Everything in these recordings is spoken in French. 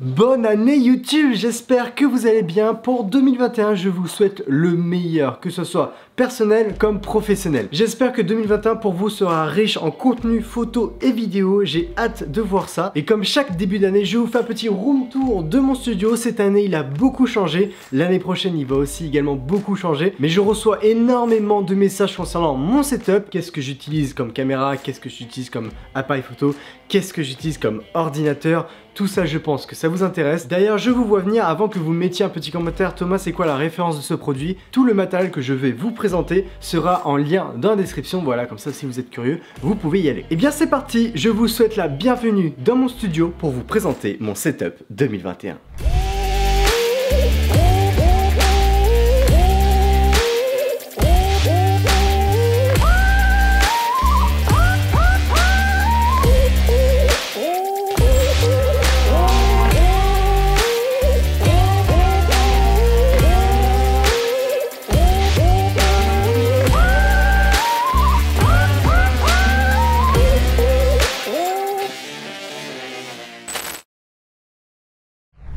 Bonne année YouTube, j'espère que vous allez bien. Pour 2021, je vous souhaite le meilleur, que ce soit personnel comme professionnel. J'espère que 2021 pour vous sera riche en contenu, photos et vidéos. J'ai hâte de voir ça. Et comme chaque début d'année, je vous fais un petit room tour de mon studio. Cette année, il a beaucoup changé. L'année prochaine, il va aussi également beaucoup changer. Mais je reçois énormément de messages concernant mon setup. Qu'est-ce que j'utilise comme caméra? Qu'est-ce que j'utilise comme appareil photo? Qu'est-ce que j'utilise comme ordinateur? Tout ça, je pense que ça vous intéresse. D'ailleurs, je vous vois venir avant que vous mettiez un petit commentaire. Thomas, c'est quoi la référence de ce produit? Tout le matériel que je vais vous présenter sera en lien dans la description. Voilà, comme ça, si vous êtes curieux, vous pouvez y aller. Et bien, c'est parti. Je vous souhaite la bienvenue dans mon studio pour vous présenter mon setup 2021.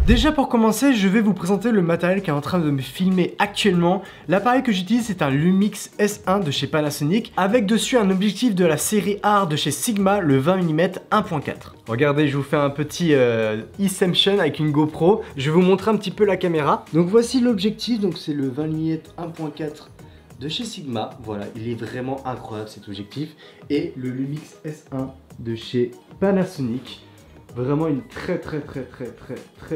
Déjà pour commencer, je vais vous présenter le matériel qui est en train de me filmer actuellement. L'appareil que j'utilise, c'est un Lumix S1 de chez Panasonic, avec dessus un objectif de la série R de chez Sigma, le 20 mm 1.4. Regardez, je vous fais un petit Inception avec une GoPro. Je vais vous montrer un petit peu la caméra. Donc voici l'objectif, donc c'est le 20 mm 1.4 de chez Sigma. Voilà, il est vraiment incroyable cet objectif. Et le Lumix S1 de chez Panasonic. Vraiment une très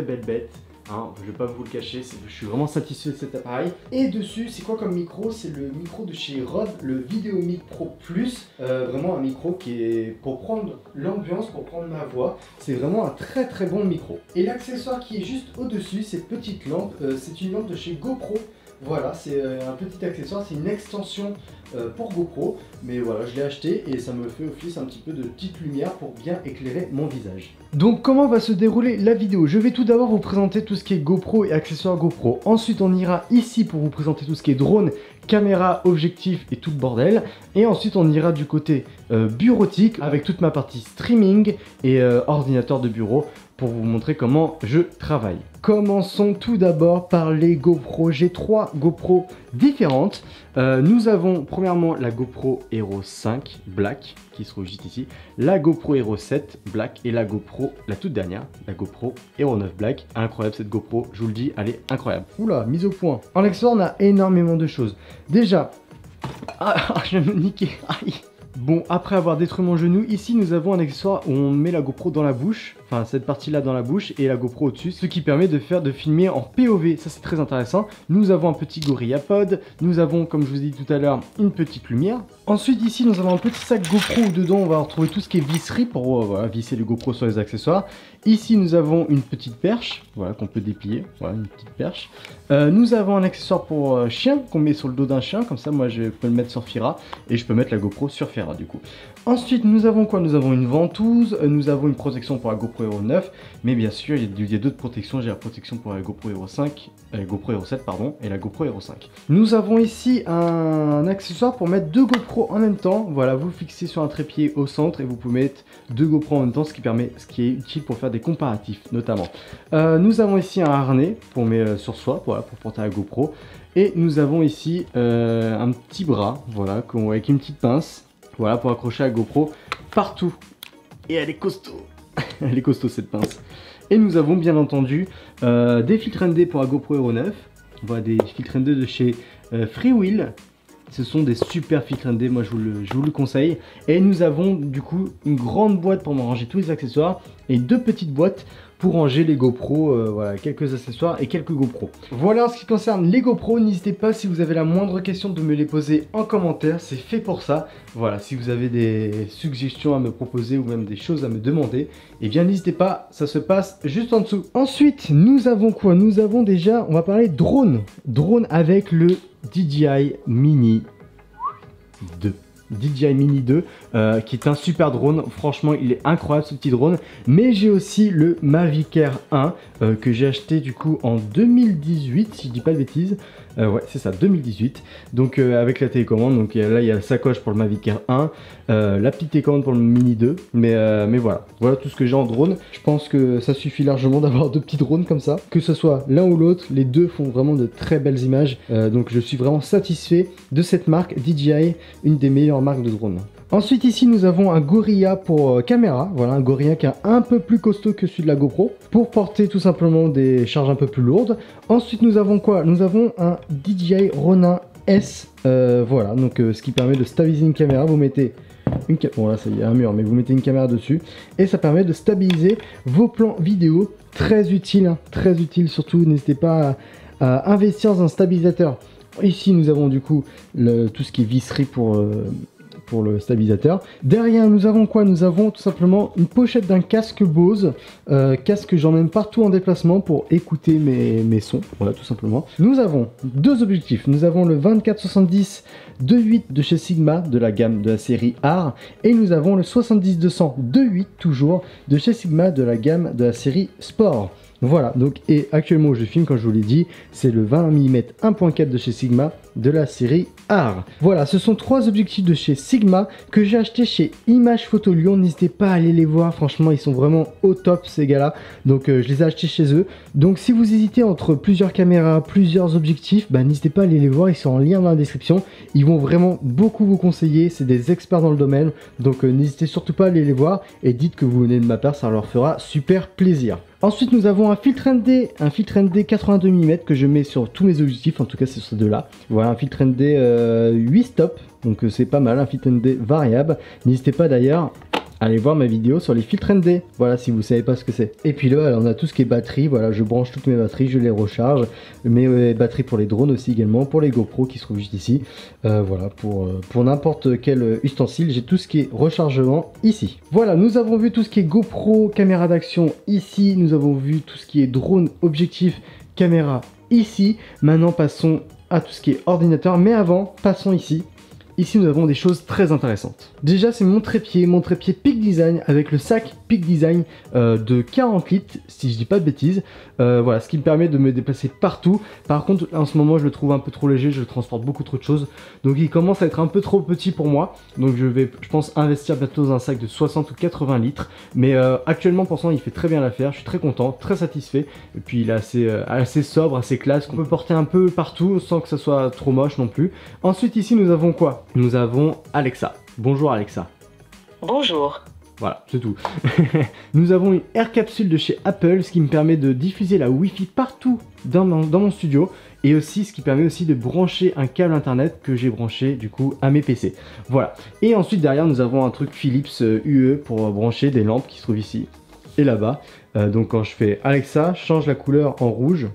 belle bête, hein, je vais pas vous le cacher, je suis vraiment satisfait de cet appareil. Et dessus, c'est quoi comme micro? C'est le micro de chez Rode, le Videomic Pro Plus. Vraiment un micro qui est pour prendre l'ambiance, pour prendre ma voix. C'est vraiment un très bon micro. Et l'accessoire qui est juste au-dessus, cette petite lampe, c'est une lampe de chez GoPro. Voilà, c'est un petit accessoire, c'est une extension pour GoPro, mais voilà, je l'ai acheté et ça me fait office un petit peu de petite lumière pour bien éclairer mon visage. Donc comment va se dérouler la vidéo? Je vais tout d'abord vous présenter tout ce qui est GoPro et accessoires GoPro. Ensuite on ira ici pour vous présenter tout ce qui est drone, caméra, objectif et tout le bordel. Et ensuite on ira du côté bureautique avec toute ma partie streaming et ordinateur de bureau pour vous montrer comment je travaille. Commençons tout d'abord par les GoPro. J'ai 3 GoPro différentes. Nous avons premièrement la GoPro Hero 5 Black qui se trouve juste ici, la GoPro Hero 7 Black et la GoPro, la toute dernière, la GoPro Hero 9 Black. Incroyable cette GoPro, je vous le dis, elle est incroyable. Oula, mise au point. En accessoire, on a énormément de choses. Déjà, je vais me niquer. Aïe. Bon, après avoir détruit mon genou, ici nous avons un accessoire où on met la GoPro dans la bouche, enfin cette partie-là dans la bouche et la GoPro au-dessus, ce qui permet de filmer en POV, ça c'est très intéressant. Nous avons un petit GorillaPod, nous avons, comme je vous ai dit tout à l'heure, une petite lumière. Ensuite ici nous avons un petit sac GoPro où dedans on va retrouver tout ce qui est visserie pour voilà, visser les GoPro sur les accessoires. Ici nous avons une petite perche, voilà, qu'on peut déplier, voilà une petite perche. Nous avons un accessoire pour chien qu'on met sur le dos d'un chien, comme ça moi je peux le mettre sur Fira et je peux mettre la GoPro sur Fira du coup. Ensuite nous avons quoi? Nous avons une ventouse, nous avons une protection pour la GoPro Hero 9, mais bien sûr il y a d'autres protections. J'ai la protection pour la GoPro Hero 5, GoPro Hero 7 pardon, et la GoPro Hero 5. Nous avons ici un accessoire pour mettre 2 GoPro en même temps. Voilà, vous fixez sur un trépied au centre et vous pouvez mettre 2 GoPro en même temps, ce qui est utile pour faire des comparatifs notamment. Nous avons ici un harnais pour mettre sur soi, voilà, pour porter la GoPro. Et nous avons ici un petit bras, voilà, avec une petite pince, voilà, pour accrocher la GoPro partout. Et elle est costaud. Elle est costaud cette pince. Et nous avons bien entendu des filtres ND pour la GoPro Hero 9. Voilà, des filtres ND de chez Freewheel. Ce sont des super filtres ND, moi je vous le conseille. Et nous avons du coup une grande boîte pour ranger tous les accessoires et 2 petites boîtes pour ranger les GoPro, voilà, quelques accessoires et quelques GoPro. Voilà en ce qui concerne les GoPro, n'hésitez pas si vous avez la moindre question de me les poser en commentaire, c'est fait pour ça. Voilà, si vous avez des suggestions à me proposer ou même des choses à me demander, eh bien n'hésitez pas, ça se passe juste en dessous. Ensuite, nous avons quoi? Nous avons déjà, on va parler drone. Drone avec le DJI Mini 2. DJI Mini 2 qui est un super drone, franchement il est incroyable ce petit drone. Mais j'ai aussi le Mavic Air 1 que j'ai acheté du coup en 2018 si je dis pas de bêtises. Ouais, c'est ça, 2018. Donc avec la télécommande, donc là il y a la sacoche pour le Mavic Air 1, la petite télécommande pour le Mini 2, mais voilà tout ce que j'ai en drone. Je pense que ça suffit largement d'avoir deux petits drones comme ça, que ce soit l'un ou l'autre, les deux font vraiment de très belles images, donc je suis vraiment satisfait de cette marque DJI, une des meilleures marques de drones. Ensuite ici nous avons un Gorilla pour caméra, voilà un Gorilla qui est un peu plus costaud que celui de la GoPro, pour porter tout simplement des charges un peu plus lourdes. Ensuite nous avons quoi? Nous avons un DJI Ronin S, voilà, donc ce qui permet de stabiliser une caméra. Vous mettez une bon là ça y est un mur, mais vous mettez une caméra dessus et ça permet de stabiliser vos plans vidéo. Très utile, hein, très utile, surtout n'hésitez pas à investir dans un stabilisateur. Ici nous avons du coup tout ce qui est visserie pour le stabilisateur. Derrière nous avons quoi? Nous avons tout simplement une pochette d'un casque Bose, casque que j'emmène partout en déplacement pour écouter mes sons, voilà tout simplement. Nous avons deux objectifs, nous avons le 24-70 2.8 de chez Sigma, de la gamme de la série R, et nous avons le 70-200 2.8 toujours de chez Sigma, de la gamme de la série Sport. Voilà, donc et actuellement où je filme, comme je vous l'ai dit, c'est le 20 mm 1.4 de chez Sigma de la série R. Voilà, ce sont trois objectifs de chez Sigma que j'ai acheté chez Image Photo Lyon. N'hésitez pas à aller les voir, franchement ils sont vraiment au top ces gars-là. Donc je les ai achetés chez eux. Donc si vous hésitez entre plusieurs caméras, plusieurs objectifs, bah, n'hésitez pas à aller les voir, ils sont en lien dans la description. Ils vont vraiment beaucoup vous conseiller, c'est des experts dans le domaine. Donc n'hésitez surtout pas à aller les voir et dites que vous venez de ma part, ça leur fera super plaisir. Ensuite nous avons un filtre ND 82 mm que je mets sur tous mes objectifs, en tout cas c'est sur ces deux là. Voilà un filtre ND 8 stop, donc c'est pas mal, un filtre ND variable. N'hésitez pas d'ailleurs allez voir ma vidéo sur les filtres ND, voilà si vous savez pas ce que c'est. Et puis là on a tout ce qui est batterie, voilà je branche toutes mes batteries, je les recharge, mes batteries pour les drones aussi également, pour les GoPro qui se trouvent juste ici, voilà pour n'importe quel ustensile, j'ai tout ce qui est rechargement ici. Voilà, nous avons vu tout ce qui est GoPro, caméra d'action ici, nous avons vu tout ce qui est drone, objectif, caméra ici. Maintenant passons à tout ce qui est ordinateur, mais avant passons ici. Ici nous avons des choses très intéressantes. Déjà c'est mon trépied Peak Design avec le sac Peak Design de 40 litres si je dis pas de bêtises. Voilà, ce qui me permet de me déplacer partout. Par contre en ce moment je le trouve un peu trop léger, je transporte beaucoup trop de choses. Donc il commence à être un peu trop petit pour moi. Donc je pense investir bientôt dans un sac de 60 ou 80 litres. Mais actuellement pour l'instant il fait très bien l'affaire, je suis très content, très satisfait. Et puis il est assez sobre, assez classe, qu'on peut porter un peu partout sans que ça soit trop moche non plus. Ensuite ici nous avons quoi? Nous avons Alexa. Bonjour Alexa. Bonjour. Voilà, c'est tout. Nous avons une Air Capsule de chez Apple, ce qui me permet de diffuser la Wi-Fi partout dans mon studio. Et aussi, ce qui permet aussi de brancher un câble internet que j'ai branché du coup à mes PC. Voilà. Et ensuite derrière, nous avons un truc Philips UE pour brancher des lampes qui se trouvent ici et là-bas. Donc quand je fais Alexa, change la couleur en rouge,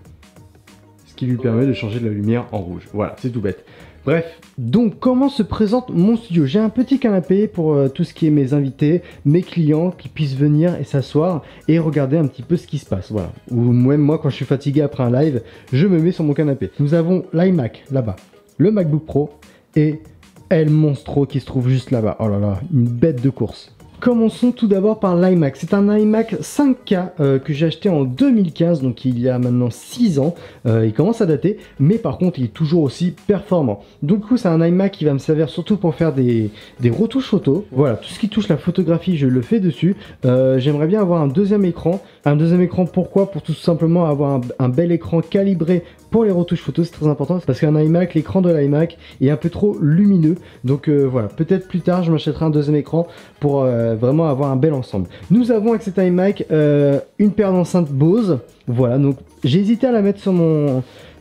ce qui lui permet de changer de la lumière en rouge. Voilà, c'est tout bête. Bref, donc comment se présente mon studio? J'ai un petit canapé pour tout ce qui est mes invités, mes clients qui puissent venir et s'asseoir et regarder un petit peu ce qui se passe, voilà. Ou même moi quand je suis fatigué après un live, je me mets sur mon canapé. Nous avons l'iMac là-bas, le MacBook Pro et El Monstro qui se trouve juste là-bas. Oh là là, une bête de course. Commençons tout d'abord par l'iMac. C'est un iMac 5K que j'ai acheté en 2015, donc il y a maintenant 6 ans. Il commence à dater, mais par contre il est toujours aussi performant. Donc du coup c'est un iMac qui va me servir surtout pour faire des retouches photos. Voilà, tout ce qui touche la photographie je le fais dessus. J'aimerais bien avoir un deuxième écran. Un deuxième écran pourquoi? Pour tout simplement avoir un bel écran calibré pour les retouches photos, c'est très important parce qu'un iMac, l'écran de l'iMac est un peu trop lumineux. Donc voilà, peut-être plus tard je m'achèterai un deuxième écran pour vraiment avoir un bel ensemble. Nous avons avec cet iMac une paire d'enceintes Bose. Voilà, donc j'ai hésité à la mettre sur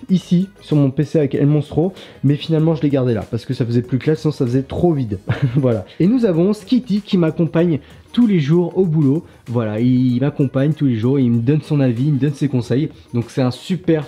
ici sur mon PC avec El Monstro, mais finalement je l'ai gardé là parce que ça faisait plus classe, sinon ça faisait trop vide. Voilà. Et nous avons Skitty qui m'accompagne tous les jours au boulot. Voilà, il m'accompagne tous les jours, il me donne son avis, il me donne ses conseils. Donc c'est un super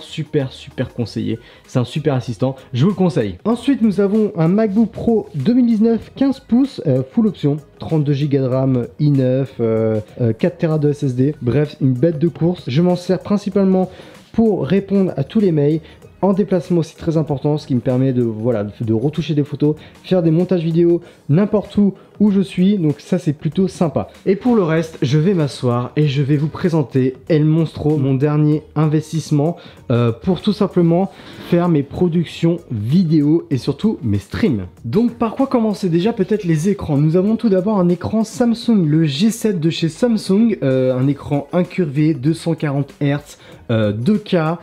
conseiller, c'est un super assistant, je vous le conseille. Ensuite nous avons un MacBook Pro 2019 15 pouces, full option, 32 Go de RAM, i9, 4 Tera de SSD, bref une bête de course. Je m'en sers principalement pour répondre à tous les mails, en déplacement aussi très important, ce qui me permet de, voilà, de retoucher des photos, faire des montages vidéo n'importe où je suis, donc ça c'est plutôt sympa. Et pour le reste, je vais m'asseoir et je vais vous présenter El Monstro, mon dernier investissement pour tout simplement faire mes productions vidéo et surtout mes streams. Donc par quoi commencer? Déjà peut-être les écrans. Nous avons tout d'abord un écran Samsung, le G7 de chez Samsung, un écran incurvé, 240 Hz, 2K,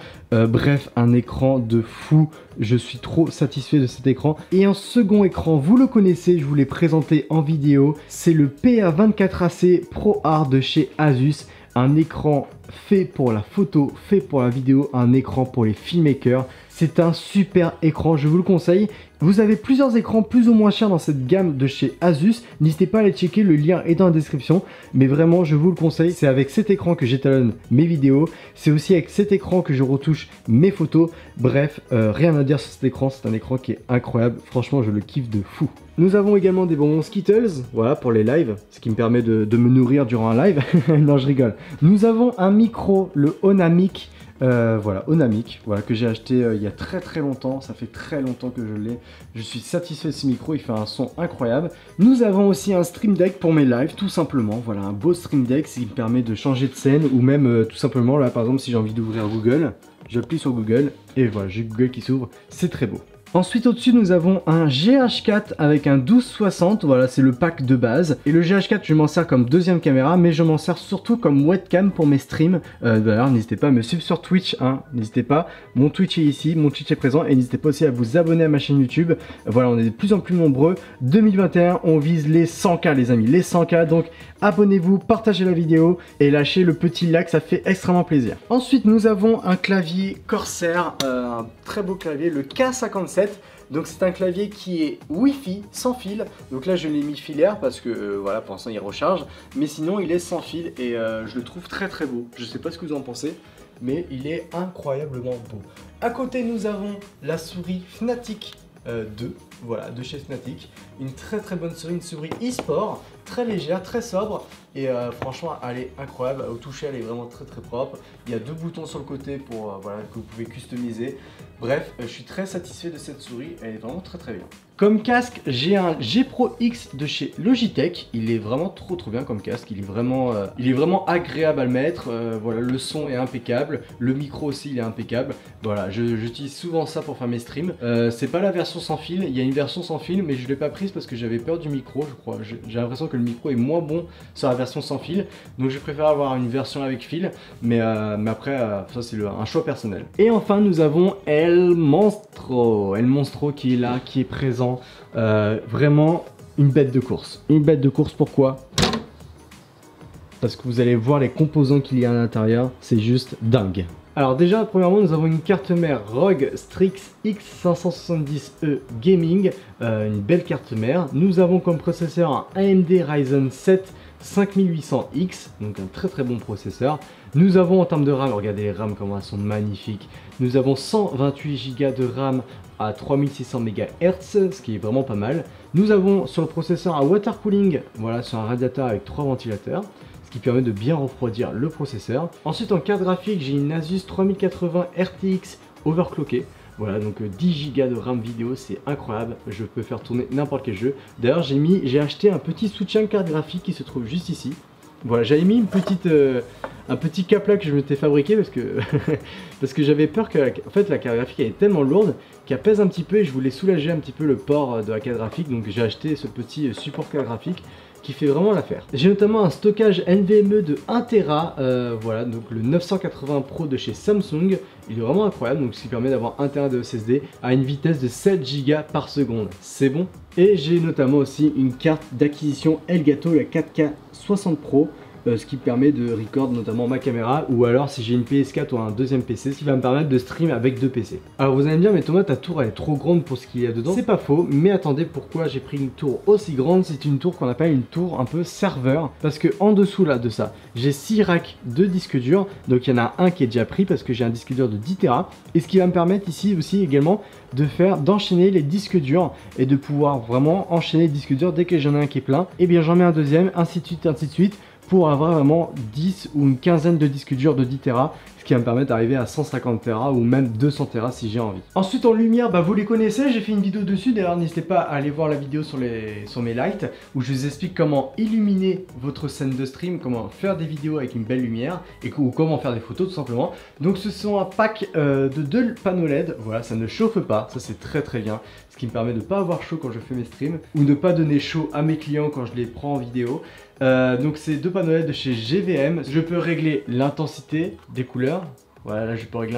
bref, un écran de fou. Je suis trop satisfait de cet écran. Et un second écran, vous le connaissez, je vous l'ai présenté en vidéo, c'est le PA24AC Pro Art de chez Asus. Un écran fait pour la photo, fait pour la vidéo, un écran pour les filmmakers. C'est un super écran, je vous le conseille. Vous avez plusieurs écrans plus ou moins chers dans cette gamme de chez Asus. N'hésitez pas à aller checker, le lien est dans la description. Mais vraiment, je vous le conseille. C'est avec cet écran que j'étalonne mes vidéos. C'est aussi avec cet écran que je retouche mes photos. Bref, rien à dire sur cet écran. C'est un écran qui est incroyable. Franchement, je le kiffe de fou. Nous avons également des bonbons Skittles, voilà, pour les lives, ce qui me permet de me nourrir durant un live. Non, je rigole. Nous avons un micro, le Onamic. Voilà, Onamic, voilà, que j'ai acheté il y a très longtemps. Ça fait très longtemps que je l'ai. Je suis satisfait de ce micro, il fait un son incroyable. Nous avons aussi un Stream Deck pour mes lives, tout simplement. Voilà, un beau Stream Deck, ce qui me permet de changer de scène, ou même tout simplement, là par exemple, si j'ai envie d'ouvrir Google, j'appuie sur Google, et voilà, j'ai Google qui s'ouvre, c'est très beau. Ensuite au-dessus nous avons un GH4 avec un 1260, voilà c'est le pack de base. Et le GH4 je m'en sers comme deuxième caméra, mais je m'en sers surtout comme webcam pour mes streams. D'ailleurs n'hésitez pas à me suivre sur Twitch, hein, n'hésitez pas, mon Twitch est ici, mon Twitch est présent. Et n'hésitez pas aussi à vous abonner à ma chaîne YouTube. Voilà, on est de plus en plus nombreux. 2021 on vise les 100K les amis, les 100K, donc abonnez-vous, partagez la vidéo et lâchez le petit like, ça fait extrêmement plaisir. Ensuite nous avons un clavier Corsair, un très beau clavier, le K57. Donc c'est un clavier qui est Wi-Fi sans fil. Donc là je l'ai mis filaire parce que voilà, pour l'instant il recharge. Mais sinon il est sans fil et je le trouve très beau. Je sais pas ce que vous en pensez, mais il est incroyablement beau. À côté nous avons la souris Fnatic 2, voilà, de chez Fnatic. Une très bonne souris, une souris e-sport, très légère, très sobre. Et franchement elle est incroyable, au toucher elle est vraiment très propre. Il y a deux boutons sur le côté pour voilà, que vous pouvez customiser. Bref, je suis très satisfait de cette souris, elle est vraiment très bien. Comme casque, j'ai un G Pro X de chez Logitech. Il est vraiment trop bien comme casque, il est vraiment agréable à le mettre. Voilà, le son est impeccable, le micro aussi il est impeccable. Voilà, j'utilise souvent ça pour faire mes streams. C'est pas la version sans fil, il y a une version sans fil mais je l'ai pas prise parce que j'avais peur du micro, je crois. J'ai l'impression que le micro est moins bon sur la version sans fil, donc je préfère avoir une version avec fil, mais après ça c'est un choix personnel. Et enfin nous avons El Monstro qui est là, qui est présent, vraiment une bête de course. Une bête de course, pourquoi? Parce que vous allez voir les composants qu'il y a à l'intérieur, c'est juste dingue. Alors déjà, premièrement, nous avons une carte mère ROG Strix X570E Gaming, une belle carte mère. Nous avons comme processeur un AMD Ryzen 7 5800X, donc un très bon processeur. Nous avons en termes de RAM, regardez les RAM comment elles sont magnifiques. Nous avons 128 Go de RAM à 3600 MHz, ce qui est vraiment pas mal. Nous avons sur le processeur un water cooling, voilà, sur un radiateur avec 3 ventilateurs, ce qui permet de bien refroidir le processeur. Ensuite en carte graphique, j'ai une Asus 3080 RTX overclockée. Voilà, donc 10 Go de RAM vidéo, c'est incroyable, je peux faire tourner n'importe quel jeu. D'ailleurs j'ai acheté un petit soutien carte graphique qui se trouve juste ici. Voilà, j'avais mis un petit cap là que je m'étais fabriqué parce que, parce que j'avais peur que en fait, la carte graphique elle est tellement lourde qu'elle pèse un petit peu et je voulais soulager un petit peu le port de la carte graphique. Donc j'ai acheté ce petit support carte graphique qui fait vraiment l'affaire. J'ai notamment un stockage NVMe de 1 Tera, voilà, donc le 980 Pro de chez Samsung. Il est vraiment incroyable, donc ce qui permet d'avoir 1 Tera de SSD à une vitesse de 7 Go par seconde. C'est bon. Et j'ai notamment aussi une carte d'acquisition Elgato, la 4K60 Pro. Ce qui permet de record notamment ma caméra, ou alors si j'ai une PS4 ou un deuxième PC, ce qui va me permettre de stream avec deux PC. Alors vous allez me dire, mais Thomas, ta tour elle est trop grande pour ce qu'il y a dedans. C'est pas faux, mais attendez, pourquoi j'ai pris une tour aussi grande? C'est une tour qu'on appelle une tour un peu serveur, parce que en dessous là de ça, j'ai 6 racks de disques durs, donc il y en a un qui est déjà pris parce que j'ai un disque dur de 10 Tera, et ce qui va me permettre ici aussi également d'enchaîner les disques durs et de pouvoir vraiment enchaîner les disques durs dès que j'en ai un qui est plein, et bien j'en mets un deuxième, ainsi de suite, pour avoir vraiment 10 ou une quinzaine de disques durs de 10 Tera, ce qui va me permettre d'arriver à 150 Tera ou même 200 Tera si j'ai envie. Ensuite en lumière, bah vous les connaissez, j'ai fait une vidéo dessus, d'ailleurs n'hésitez pas à aller voir la vidéo sur mes lights où je vous explique comment illuminer votre scène de stream, comment faire des vidéos avec une belle lumière ou comment faire des photos tout simplement. Donc ce sont un pack de 2 panneaux LED, voilà, ça ne chauffe pas, ça c'est très bien, ce qui me permet de ne pas avoir chaud quand je fais mes streams ou ne pas donner chaud à mes clients quand je les prends en vidéo. Donc c'est 2 panneaux LED de chez GVM, je peux régler l'intensité des couleurs, voilà, là je peux régler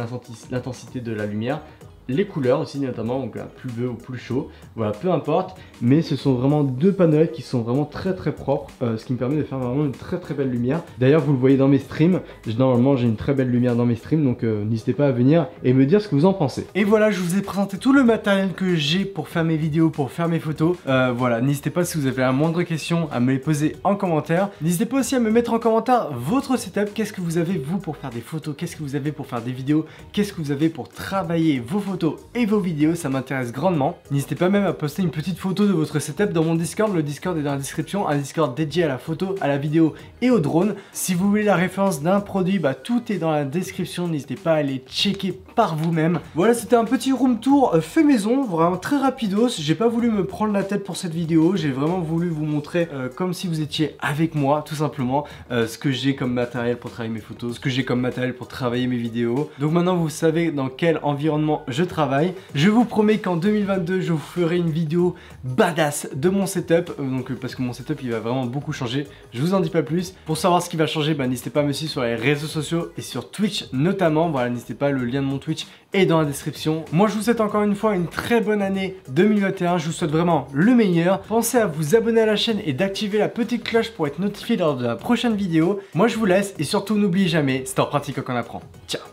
l'intensité de la lumière, les couleurs aussi notamment, donc là, plus bleu ou plus chaud, voilà, peu importe, mais ce sont vraiment 2 panneaux LED qui sont vraiment très propres, ce qui me permet de faire vraiment une très belle lumière. D'ailleurs vous le voyez dans mes streams, normalement j'ai une très belle lumière dans mes streams, donc n'hésitez pas à venir et me dire ce que vous en pensez. Et voilà, je vous ai présenté tout le matériel que j'ai pour faire mes vidéos, pour faire mes photos. Voilà, n'hésitez pas si vous avez la moindre question à me les poser en commentaire. N'hésitez pas aussi à me mettre en commentaire votre setup, qu'est-ce que vous avez vous pour faire des photos, qu'est-ce que vous avez pour faire des vidéos, qu'est-ce que vous avez pour travailler vos photos et vos vidéos, ça m'intéresse grandement. N'hésitez pas même à poster une petite photo de votre setup dans mon Discord, le Discord est dans la description, un Discord dédié à la photo, à la vidéo et au drone. Si vous voulez la référence d'un produit, bah tout est dans la description, n'hésitez pas à aller checker par vous-même. Voilà, c'était un petit room tour fait maison, vraiment très rapidos, j'ai pas voulu me prendre la tête pour cette vidéo, j'ai vraiment voulu vous montrer comme si vous étiez avec moi, tout simplement, ce que j'ai comme matériel pour travailler mes photos, ce que j'ai comme matériel pour travailler mes vidéos. Donc maintenant vous savez dans quel environnement je travaille. Je vous promets qu'en 2022 je vous ferai une vidéo badass de mon setup, parce que mon setup il va vraiment beaucoup changer, je vous en dis pas plus. Pour savoir ce qui va changer, bah, n'hésitez pas à me suivre sur les réseaux sociaux et sur Twitch notamment, voilà, n'hésitez pas, le lien de mon Twitch est dans la description. Moi je vous souhaite encore une fois une très bonne année 2021, je vous souhaite vraiment le meilleur. Pensez à vous abonner à la chaîne et d'activer la petite cloche pour être notifié lors de la prochaine vidéo. Moi je vous laisse et surtout n'oubliez jamais, c'est en pratiquant qu'on apprend. Ciao.